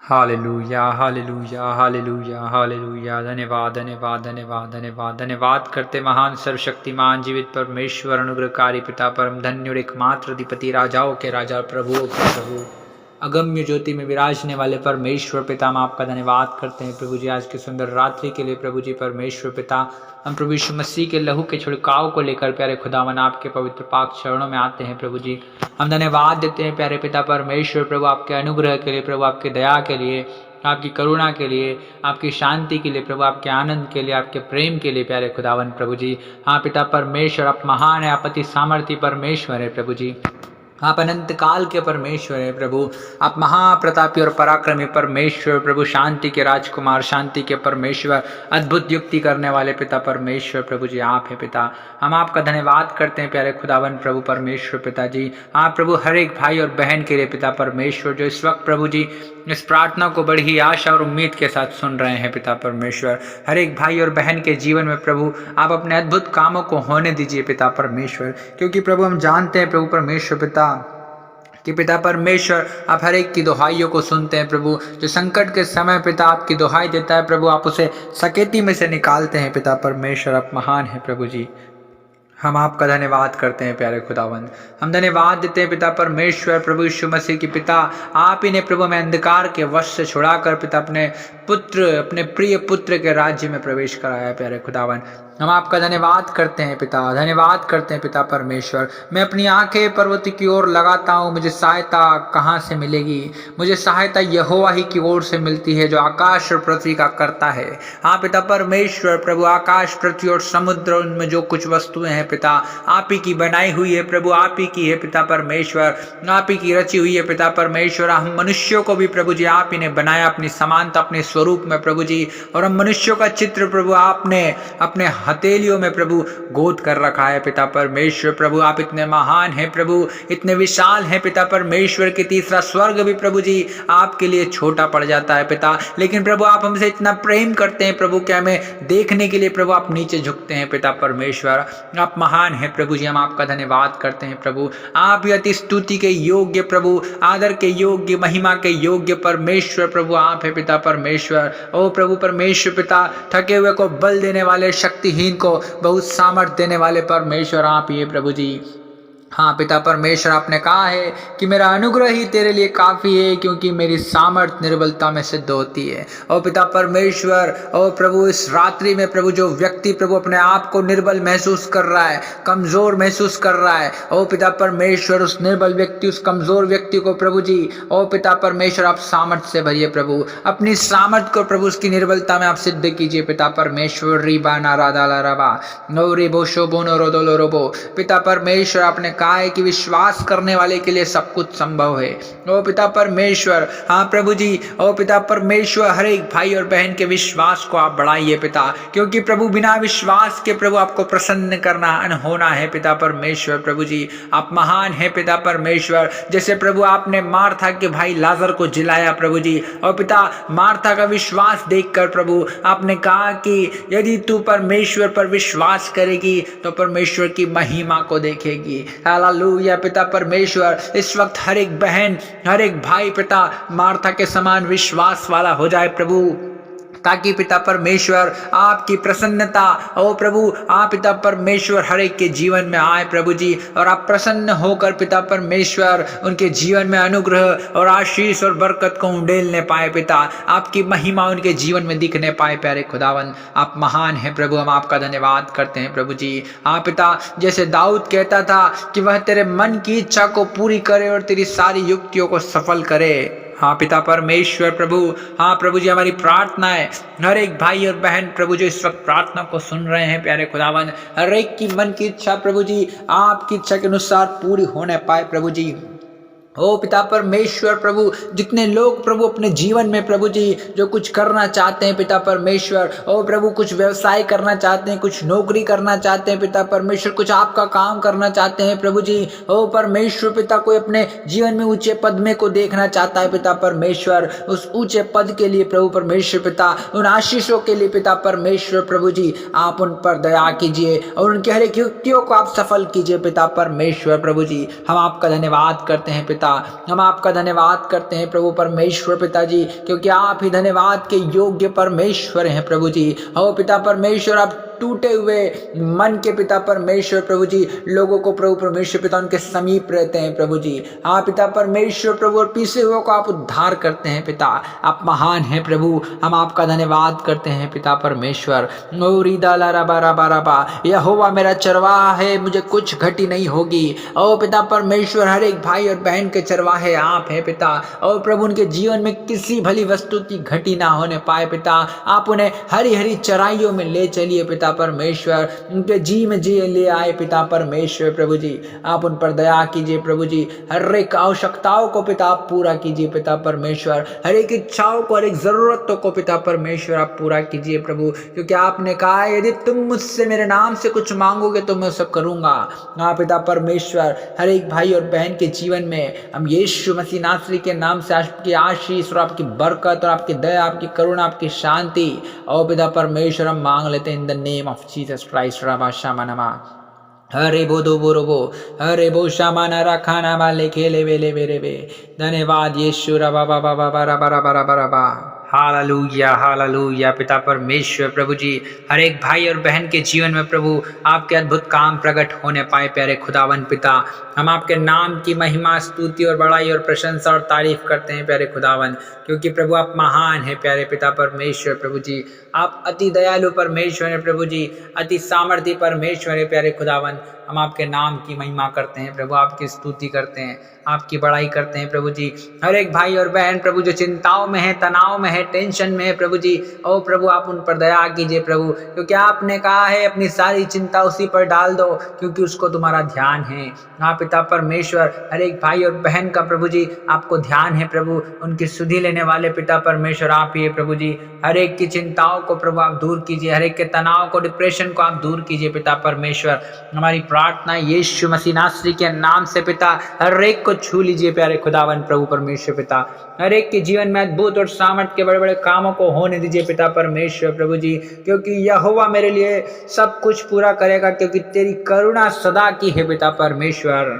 Hallelujah hallelujah hallelujah hallelujah. धन्यवाद धन्यवाद धन्यवाद धन्यवाद धन्यवाद करते महान सर्वशक्तिमान जीवित परमेश्वर अनुग्रहकारी पिता परम धन्य और एकमात्र अधिपति राजाओं के राजा प्रभुओं के प्रभु अगम्य ज्योति में विराजने वाले परमेश्वर पिता हम आपका धन्यवाद करते हैं प्रभु जी आज की सुंदर रात्रि के लिए प्रभु जी परमेश्वर पिता हम प्रभु यीशु मसीह के लहू के छिड़काव को लेकर प्यारे खुदावन आपके पवित्र पाक चरणों में आते हैं प्रभु जी। हम धन्यवाद देते हैं प्यारे पिता परमेश्वर प्रभु आपके अनुग्रह के लिए, प्रभु आपके दया के लिए, आपकी करुणा के लिए, आपकी शांति के लिए, प्रभु आपके आनंद के लिए, आपके प्रेम के लिए प्यारे खुदावन प्रभु जी। हाँ पिता परमेश्वर आप महान है, आप अति सामर्थी परमेश्वर है प्रभु जी। आप अनंत काल के परमेश्वर है प्रभु, आप महाप्रतापी और पराक्रमी परमेश्वर प्रभु, शांति के राजकुमार, शांति के परमेश्वर, अद्भुत युक्ति करने वाले पिता परमेश्वर प्रभु जी आप है पिता। हम आपका धन्यवाद करते हैं प्यारे खुदावन प्रभु परमेश्वर पिता जी। आप प्रभु हर एक भाई और बहन के लिए पिता परमेश्वर जो इस वक्त प्रभु जी इस प्रार्थना को बड़ी आशा और उम्मीद के साथ सुन रहे हैं पिता परमेश्वर, हर एक भाई और बहन के जीवन में प्रभु आप अपने अद्भुत कामों को होने दीजिए पिता परमेश्वर, क्योंकि प्रभु हम जानते हैं प्रभु परमेश्वर पिता कि पिता परमेश्वर आप हर एक की दुहाइयों को सुनते हैं प्रभु। जो संकट के समय पिता आपकी दुहाई देता है प्रभु आप उसे सकेती में से निकालते हैं पिता परमेश्वर, आप महान है प्रभु जी। हम आपका धन्यवाद करते हैं प्यारे खुदावंद, हम धन्यवाद देते हैं पिता परमेश्वर प्रभु यीशु मसीह की पिता आप ही ने प्रभु में अंधकार के वश से छुड़ाकर पिता अपने प्रिय पुत्र के राज्य में प्रवेश कराया प्यारे खुदावन। हम आपका धन्यवाद करते हैं पिता, धन्यवाद करते हैं पिता परमेश्वर। मैं अपनी आंखें पर्वत की ओर लगाता हूँ, मुझे सहायता कहाँ से मिलेगी? मुझे सहायता यहोवा ही की ओर से मिलती है जो आकाश और पृथ्वी का करता है। हाँ पिता परमेश्वर प्रभु आकाश पृथ्वी और समुद्र उनमें जो कुछ वस्तुएं हैं पिता आप ही की बनाई हुई है प्रभु, आप ही की है पिता परमेश्वर, आप ही की रची हुई है पिता परमेश्वर। हम मनुष्यों को भी प्रभु जी आप ही ने बनाया अपनी समानता अपने स्वरूप में प्रभु जी, और हम मनुष्यों का चित्र प्रभु आपने अपने हथेलियों में प्रभु गोद कर रखा है पिता परमेश्वर प्रभु। आप इतने महान हैं प्रभु, इतने विशाल हैं पिता परमेश्वर कि तीसरा स्वर्ग भी प्रभु जी आपके लिए छोटा पड़ जाता है पिता, लेकिन प्रभु आप हमसे इतना प्रेम करते हैं प्रभु कि हमें देखने के लिए प्रभु आप नीचे झुकते हैं पिता परमेश्वर। आप महान हैं प्रभु जी, हम आपका धन्यवाद करते हैं प्रभु। आप ही अति स्तुति के योग्य प्रभु, आदर के योग्य, महिमा के योग्य परमेश्वर प्रभु आप है पिता परमेश्वर। ओ प्रभु परमेश्वर पिता थके हुए को बल देने वाले, शक्तिहीन को बहुत सामर्थ देने वाले परमेश्वर आप ही है प्रभु जी। हाँ पिता परमेश्वर आपने कहा है कि मेरा अनुग्रह ही तेरे लिए काफ़ी है क्योंकि मेरी सामर्थ निर्बलता में सिद्ध होती है। ओ पिता परमेश्वर ओ प्रभु इस रात्रि में प्रभु जो व्यक्ति प्रभु अपने आप को निर्बल महसूस कर रहा है, कमज़ोर महसूस कर रहा है, ओ पिता परमेश्वर उस निर्बल व्यक्ति, उस कमज़ोर व्यक्ति को प्रभु जी ओ पिता परमेश्वर आप सामर्थ से भरिए प्रभु, अपनी सामर्थ को प्रभु उसकी निर्बलता में आप सिद्ध कीजिए पिता परमेश्वर। रीबाना राधाला रबा no ribo Shobo no रोदोलो robo. पिता परमेश्वर आपने कहा है कि विश्वास करने वाले के लिए सब कुछ संभव है। ओ पिता परमेश्वर हाँ प्रभु जी ओ पिता परमेश्वर हर एक भाई और बहन के विश्वास को आप बढ़ाइए पिता, क्योंकि प्रभु बिना विश्वास के प्रभु आपको प्रसन्न करना अनहोना है पिता परमेश्वर प्रभु जी। आप महान है पिता परमेश्वर, जैसे प्रभु आपने मार्था के भाई लाजर को जिलाया प्रभु जी, और पिता मार्था का विश्वास देखकर प्रभु आपने कहा कि यदि तू परमेश्वर पर विश्वास करेगी तो परमेश्वर की महिमा को देखेगी। हालेलुया पिता परमेश्वर इस वक्त हर एक बहन हर एक भाई पिता मार्था के समान विश्वास वाला हो जाए प्रभु, ताकि पिता परमेश्वर आपकी प्रसन्नता ओ प्रभु आप पिता परमेश्वर हर एक के जीवन में आए प्रभु जी, और आप प्रसन्न होकर पिता परमेश्वर उनके जीवन में अनुग्रह और आशीष और बरकत को उंडेलने पाए पिता, आपकी महिमा उनके जीवन में दिखने पाए प्यारे खुदावन। आप महान हैं प्रभु, हम आपका धन्यवाद करते हैं प्रभु जी। हाँ पिता जैसे दाऊद कहता था कि वह तेरे मन की इच्छा को पूरी करे और तेरी सारी युक्तियों को सफल करे। हाँ पिता परमेश्वर प्रभु हाँ प्रभु जी हमारी प्रार्थना है हर एक भाई और बहन प्रभु जो इस वक्त प्रार्थना को सुन रहे हैं प्यारे खुदावन, हर एक की मन की इच्छा प्रभु जी आपकी इच्छा के अनुसार पूरी होने पाए प्रभु जी। ओ पिता परमेश्वर प्रभु जितने लोग प्रभु अपने जीवन में प्रभु जी जो कुछ करना चाहते हैं पिता परमेश्वर, ओ प्रभु कुछ व्यवसाय करना चाहते हैं, कुछ नौकरी करना चाहते हैं पिता परमेश्वर, कुछ आपका काम करना चाहते हैं प्रभु जी, ओ परमेश्वर पिता कोई अपने जीवन में ऊंचे पद में को देखना चाहता है पिता परमेश्वर, उस ऊंचे पद के लिए प्रभु परमेश्वर पिता उन आशीषों के लिए पिता परमेश्वर प्रभु जी आप उन पर दया कीजिए और उनके हर एक युक्तियों को आप सफल कीजिए पिता परमेश्वर प्रभु जी। हम आपका धन्यवाद करते हैं पिता, पिता। हम आपका धन्यवाद करते हैं प्रभु परमेश्वर पिताजी, क्योंकि आप ही धन्यवाद के योग्य परमेश्वर हैं प्रभु जी। हो पिता परमेश्वर, आप टूटे हुए मन के पिता परमेश्वर प्रभु जी लोगों को प्रभु परमेश्वर पिता उनके समीप रहते हैं प्रभु जी। हाँ पिता परमेश्वर प्रभु, और पीछे हुए को आप उद्धार करते हैं पिता। आप महान हैं प्रभु, हम आपका धन्यवाद करते हैं पिता परमेश्वर। यहोवा मेरा चरवाहा है, मुझे कुछ घटी नहीं होगी। ओ पिता परमेश्वर, हर एक भाई और बहन के चरवाहे आप हैं पिता। और प्रभु उनके जीवन में किसी भली वस्तु की घटी ना होने पाए पिता। आप उन्हें हरी हरी चराइयों में ले चलिए पिता परमेश्वर, उनके जी में जी ले आए पिता परमेश्वर प्रभु जी। आप उन पर दया कीजिए प्रभु जी, हर एक आवश्यकताओं को पिता आप पूरा कीजिए पिता परमेश्वर, हर एक इच्छाओं को, हर एक जरूरतों को पिता परमेश्वर आप पूरा कीजिए प्रभु, क्योंकि आपने कहा यदि तुम मुझसे मेरे नाम से कुछ मांगोगे तो मैं सब करूंगा। हाँ पिता परमेश्वर, हर एक भाई और बहन के जीवन में हम यीशु मसीह नासरी के नाम से आपकी आशीष और आपकी बरकत और आपकी दया, आपकी करुणा, आपकी शांति और पिता परमेश्वर हम मांग लेते हैं in the name of Jesus Christ. रबा शामा नमा हरे बोधो बोरोबो, हरे बो शामाना रखाना वाले खेले वेले वेरे वे। धन्यवाद यीशु। रबा बाबा बाबा रबा रबा रबा रबा। हालेलुया हालेलुया पिता परमेश्वर प्रभु जी, हर एक भाई और बहन के जीवन में प्रभु आपके अद्भुत काम प्रकट होने पाए प्यारे खुदावन पिता। हम आपके नाम की महिमा, स्तुति और बड़ाई और प्रशंसा और तारीफ करते हैं प्यारे खुदावन, क्योंकि प्रभु आप महान हैं प्यारे पिता परमेश्वर प्रभु जी। आप अति दयालु परमेश्वर हैं प्रभु जी, अति सामर्थी परमेश्वर है प्यारे खुदावन। हम आपके नाम की महिमा करते हैं प्रभु, आपकी स्तुति करते हैं, आपकी बड़ाई करते हैं प्रभु जी। हर एक भाई और बहन प्रभु जो चिंताओं में है, तनाव में है, टेंशन में है प्रभु जी, ओ प्रभु आप उन पर दया कीजिए प्रभु, क्योंकि आपने कहा है अपनी सारी चिंता उसी पर डाल दो, क्योंकि उसको तुम्हारा ध्यान है। हाँ पिता परमेश्वर, हर एक भाई और बहन का प्रभु जी आपको ध्यान है प्रभु, उनकी सुधि लेने वाले पिता परमेश्वर आप ही है प्रभु जी। हर एक की चिंताओं को प्रभु आप दूर कीजिए, हर एक के तनाव को, डिप्रेशन को आप दूर कीजिए पिता परमेश्वर। हमारी प्रार्थना यीशु मसीह नासरी के नाम से पिता, हर एक को छू लीजिए प्यारे खुदावन प्रभु परमेश्वर पिता। हर एक के जीवन में अद्भुत और सामर्थ के बड़े बड़े कामों को होने दीजिए पिता परमेश्वर प्रभु जी, क्योंकि यहोवा मेरे लिए सब कुछ पूरा करेगा, क्योंकि तेरी करुणा सदा की है पिता परमेश्वर।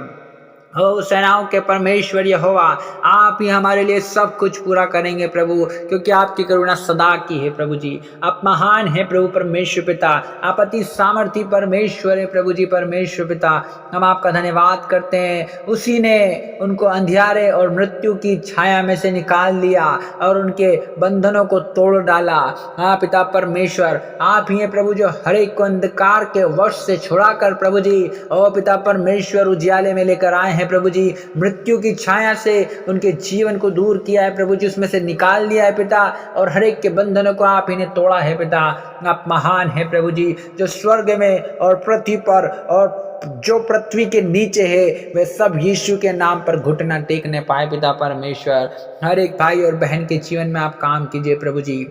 हो सेनाओं के परमेश्वर यहोवा, आप ही हमारे लिए सब कुछ पूरा करेंगे प्रभु, क्योंकि आपकी करुणा सदा की है प्रभु जी। आप महान है प्रभु परमेश्वर पिता, आप अति सामर्थी परमेश्वर है प्रभु जी परमेश्वर पिता। हम आपका धन्यवाद करते हैं, उसी ने उनको अंधियारे और मृत्यु की छाया में से निकाल लिया और उनके बंधनों को तोड़ डाला। हाँ पिता परमेश्वर, आप ही हैं प्रभु जो हर एक को अंधकार के वश से छुड़ाकर प्रभु जी ओ पिता परमेश्वर उजियाले में लेकर आए हैं प्रभु जी। मृत्यु की छाया से उनके जीवन को दूर किया है प्रभु जी, उसमें से निकाल लिया है पिता, और हर एक के बंधनों को आप ही ने तोड़ा है पिता। आप महान है प्रभु जी, जो स्वर्ग में और पृथ्वी पर और जो पृथ्वी के नीचे है वे सब यीशु के नाम पर घुटना टेकने पाए पिता परमेश्वर। हर एक भाई और बहन के जीवन में आप काम कीजिए प्रभु जी।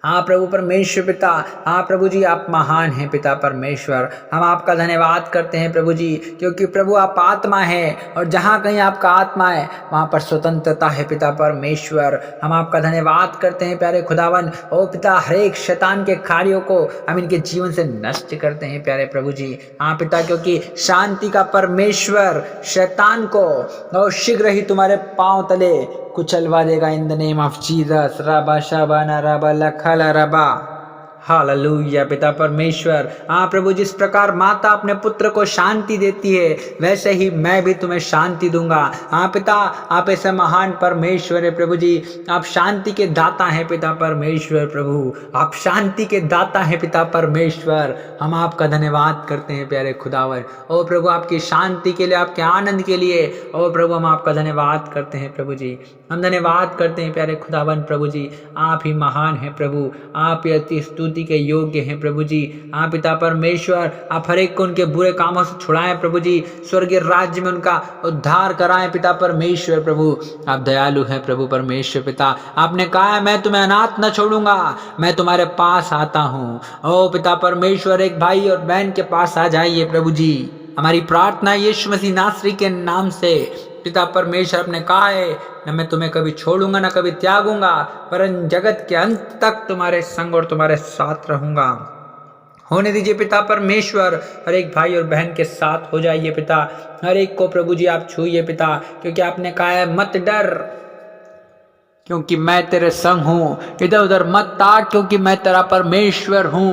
हाँ प्रभु परमेश्वर पिता, हाँ प्रभु जी आप महान हैं पिता परमेश्वर। हम आपका धन्यवाद करते हैं प्रभु जी, क्योंकि प्रभु आप आत्मा है और जहाँ कहीं आपका आत्मा है वहाँ पर स्वतंत्रता है पिता परमेश्वर। हम आपका धन्यवाद करते हैं प्यारे खुदावन। ओ पिता, हर एक शैतान के कार्यों को हम इनके जीवन से नष्ट करते हैं प्यारे प्रभु जी। हाँ पिता, क्योंकि शांति का परमेश्वर शैतान को और शीघ्र ही तुम्हारे पांव तले कुचलवा देगा in the name of Jesus. Rava शाबाना rava लखला rava. Hallelujah पिता परमेश्वर। हाँ प्रभु, जिस प्रकार माता अपने पुत्र को शांति देती है वैसे ही मैं भी तुम्हें शांति दूंगा। हाँ पिता, आप ऐसे महान परमेश्वर है प्रभु जी, आप शांति के दाता हैं पिता परमेश्वर प्रभु, आप शांति के दाता हैं पिता परमेश्वर। हम आपका धन्यवाद करते हैं प्यारे खुदावर। ओ प्रभु, आपकी शांति के लिए, आपके आनंद के लिए ओ प्रभु हम आपका धन्यवाद करते हैं प्रभु जी। हम धन्यवाद करते हैं प्यारे खुदावन प्रभु जी, आप ही महान हैं प्रभु, आप ही अति स्तुति के योग्य हैं प्रभु जी। आप पिता परमेश्वर, आप हर एक को उनके बुरे कामों से छुड़ाएं प्रभु जी, स्वर्गीय राज्य में उनका उद्धार कराएं पिता परमेश्वर प्रभु। आप दयालु हैं प्रभु परमेश्वर पिता, आपने कहा है मैं तुम्हें अनाथ न छोड़ूंगा, मैं तुम्हारे पास आता हूँ। ओ पिता परमेश्वर, एक भाई और बहन के पास आ जाइए प्रभु जी। हमारी प्रार्थना यीशु मसीह नासरी के नाम से पिता परमेश्वर, आपने कहा है न मैं तुम्हें कभी छोड़ूंगा न कभी त्यागूंगा, पर जगत के अंत तक तुम्हारे संग और तुम्हारे साथ रहूंगा। होने दीजिए पिता परमेश्वर। हर एक भाई और बहन के साथ हो जाइए पिता। हर एक को प्रभु जी आप छूइए पिता, क्योंकि आपने कहा है मत डर क्योंकि मैं तेरे संग हूं। इधर उधर मत ताक क्योंकि मैं तेरा परमेश्वर हूं।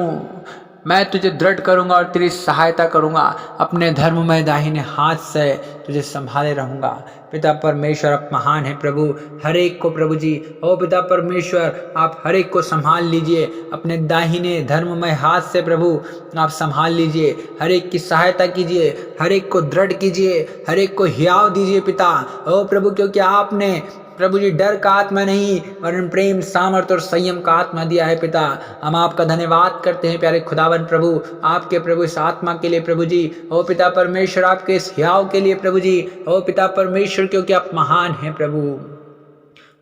मैं तुझे दृढ़ करूंगा और तेरी सहायता करूंगा। अपने धर्ममय दाहिने हाथ से तुझे संभाले रहूंगा। पिता परमेश्वर आप महान है प्रभु। हर एक को प्रभु जी, ओ पिता परमेश्वर आप हर एक को संभाल लीजिए। अपने दाहिने धर्ममय हाथ से प्रभु आप संभाल लीजिए। हर एक की सहायता कीजिए, हर एक को दृढ़ कीजिए, हर एक को हियाव दीजिए पिता। ओ प्रभु, क्योंकि आपने प्रभु जी डर का आत्मा नहीं वरन प्रेम, सामर्थ और संयम का आत्मा दिया है पिता। हम आपका धन्यवाद करते हैं प्यारे खुदावन प्रभु, आपके प्रभु इस आत्मा के लिए प्रभु जी। ओ पिता परमेश्वर आपके इस हियाव के लिए प्रभु जी। ओ पिता परमेश्वर, क्योंकि आप महान हैं प्रभु,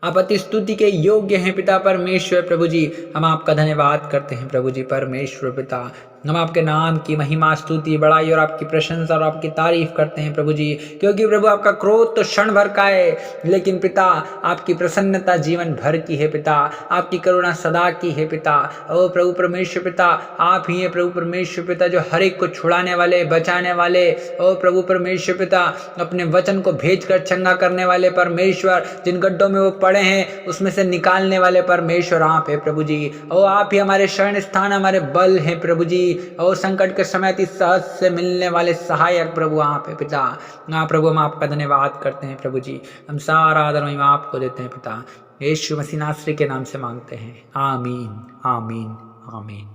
आप अति स्तुति के योग्य हैं पिता परमेश्वर प्रभु जी। हम आपका धन्यवाद करते हैं प्रभु जी परमेश्वर पिता। हम आपके नाम की महिमा, स्तुति, बड़ाई और आपकी प्रशंसा और आपकी तारीफ करते हैं प्रभु जी, क्योंकि प्रभु आपका क्रोध तो क्षण भर का है, लेकिन पिता आपकी प्रसन्नता जीवन भर की है पिता। आपकी करुणा सदा की है पिता। ओ प्रभु परमेश्वर पिता, आप ही हैं प्रभु परमेश्वर पिता जो हर एक को छुड़ाने वाले, बचाने वाले। ओ प्रभु परमेश्वर पिता, अपने वचन को भेज कर चंगा करने वाले परमेश्वर, जिन गड्ढों में वो पड़े हैं उसमें से निकालने वाले परमेश्वर आप है प्रभु जी। ओ आप ही हमारे शरण स्थान, हमारे बल हैं प्रभु जी। और संकट के समय अति सहज से मिलने वाले सहायक प्रभु आप है पिता। हाँ प्रभु, हम आपका धन्यवाद करते हैं प्रभु जी। हम सारा आदर महिमा आपको देते हैं पिता। यीशु मसीह नासरी के नाम से मांगते हैं, आमीन आमीन आमीन।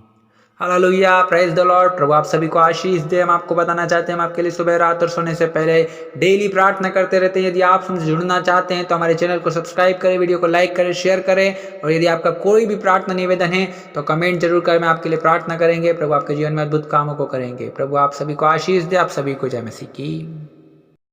हालेलुया, प्रेज द लॉर्ड। प्रभु आप सभी को आशीष दे। हम आपको बताना चाहते हैं, हम आपके लिए सुबह, रात और सोने से पहले डेली प्रार्थना करते रहते हैं। यदि आप हमसे जुड़ना चाहते हैं तो हमारे चैनल को सब्सक्राइब करें, वीडियो को लाइक करें, शेयर करें। और यदि आपका कोई भी प्रार्थना निवेदन है तो कमेंट जरूर करें, मैं आपके लिए प्रार्थना करेंगे। प्रभु आपके जीवन में अद्भुत कामों को करेंगे। प्रभु आप सभी को आशीष दे। आप सभी को जय मसीह की।